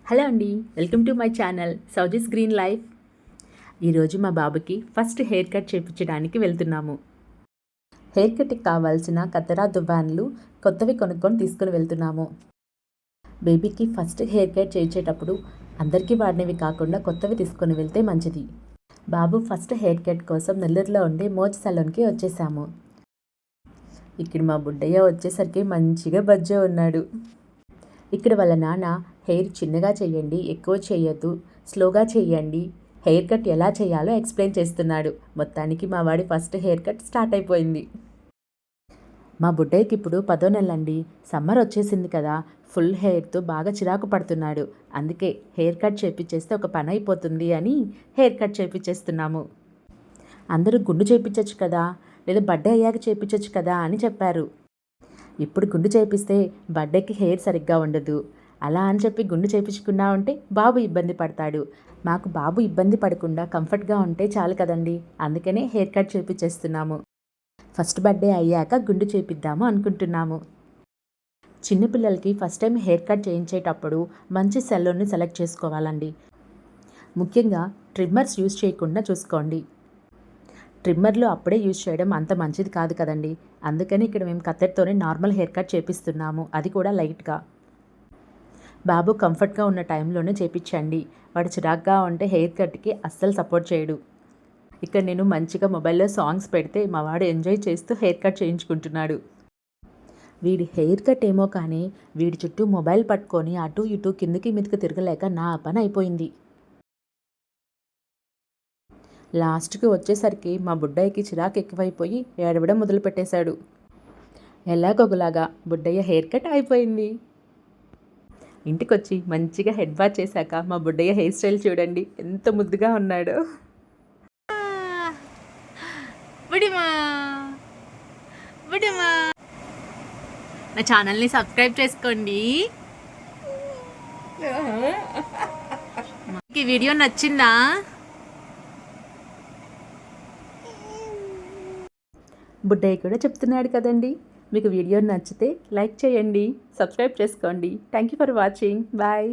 Hello అండి, welcome to my channel Sowji's green life. ఈరోజు మా బాబుకి ఫస్ట్ హెయిర్ కట్ చేయించడానికి వెళ్తున్నాము. హెయిర్ కట్కి కావాల్సిన కత్తెర దువ్వాన్లు కొత్తవి కొనుక్కొని తీసుకుని వెళ్తున్నాము. బేబీకి ఫస్ట్ హెయిర్ కట్ చేయించేటప్పుడు అందరికీ వాడినవి కాకుండా కొత్తవి తీసుకొని వెళ్తే మంచిది. బాబు ఫస్ట్ హెయిర్ కట్ కోసం నెల్లూరులో ఉండే మోజ్ సలూన్కి వచ్చేసాము. ఇక్కడ మా బుడ్డయ్య వచ్చేసరికి మంచిగా బజ్జో ఉన్నాడు. ఇక్కడ వాళ్ళ నాన్న హెయిర్ చిన్నగా చేయండి, ఎక్కువ చేయొద్దు, స్లోగా చేయండి, హెయిర్ కట్ ఎలా చేయాలో ఎక్స్ప్లెయిన్ చేస్తున్నాడు. మొత్తానికి మా వాడి ఫస్ట్ హెయిర్ కట్ స్టార్ట్ అయిపోయింది. మా బుడ్డయ్యకి ఇప్పుడు 10వ నెల అండి. సమ్మర్ వచ్చేసింది కదా, ఫుల్ హెయిర్తో బాగా చిరాకు పడుతున్నాడు. అందుకే హెయిర్ కట్ చేయించేస్తే ఒక పని అయిపోతుంది అని హెయిర్ కట్ చేయించేస్తున్నాము. అందరూ గుండు చేయించవచ్చు కదా, లేదా బర్త్డే అయ్యాక చేయించవచ్చు కదా అని చెప్పారు. ఇప్పుడు గుండు చేపిస్తే బర్త్డేకి హెయిర్ సరిగ్గా ఉండదు, అలా అని చెప్పి గుండు చేయించుకున్నా ఉంటే బాబు ఇబ్బంది పడతాడు. మాకు బాబు ఇబ్బంది పడకుండా కంఫర్ట్గా ఉంటే చాలు కదండి, అందుకనే హెయిర్ కట్ చేయించేస్తున్నాము. ఫస్ట్ బర్త్డే అయ్యాక గుండు చేపిద్దాము అనుకుంటున్నాము. చిన్నపిల్లలకి ఫస్ట్ టైం హెయిర్ కట్ చేయించేటప్పుడు మంచి సెలూన్ని సెలెక్ట్ చేసుకోవాలండి. ముఖ్యంగా ట్రిమ్మర్స్ యూజ్ చేయకుండా చూసుకోండి. ట్రిమ్మర్లు అప్పుడే యూజ్ చేయడం అంత మంచిది కాదు కదండి. అందుకని ఇక్కడ మేము కత్తెరతోనే నార్మల్ హెయిర్ కట్ చేపిస్తున్నాము, అది కూడా లైట్గా. బాబు కంఫర్ట్గా ఉన్న టైంలోనే చేపించండి. వాడు చిరాగ్గా ఉంటే హెయిర్ కట్కి అస్సలు సపోర్ట్ చేయడు. ఇక్కడ నేను మంచిగా మొబైల్లో సాంగ్స్ పెడితే మా వాడు ఎంజాయ్ చేస్తూ హెయిర్ కట్ చేయించుకుంటున్నాడు. వీడి హెయిర్ కట్ ఏమో కానీ వీడి చుట్టూ మొబైల్ పట్టుకొని అటు ఇటు కిందకి మీదకి తిరగలేక నా పని అయిపోయింది. లాస్ట్కి వచ్చేసరికి మా బుడ్డయ్యకి చిరాకు ఎక్కువైపోయి ఏడవడం మొదలుపెట్టేశాడు. ఎలాగొకలాగా బుడ్డయ్య హెయిర్ కట్ అయిపోయింది. ఇంటికొచ్చి మంచిగా హెడ్ బాత్ చేశాక మా బుడ్డయ్య హెయిర్ స్టైల్ చూడండి ఎంత ముద్దుగా ఉన్నాడో. నా ఛానల్ని సబ్స్క్రైబ్ చేసుకోండి. ఈ వీడియో నచ్చిందా? బుడ్డయ్య కూడా చెప్తున్నాడు కదండి. మీకు వీడియో నచ్చితే లైక్ చేయండి, సబ్స్క్రైబ్ చేసుకోండి. Thank you for watching. Bye.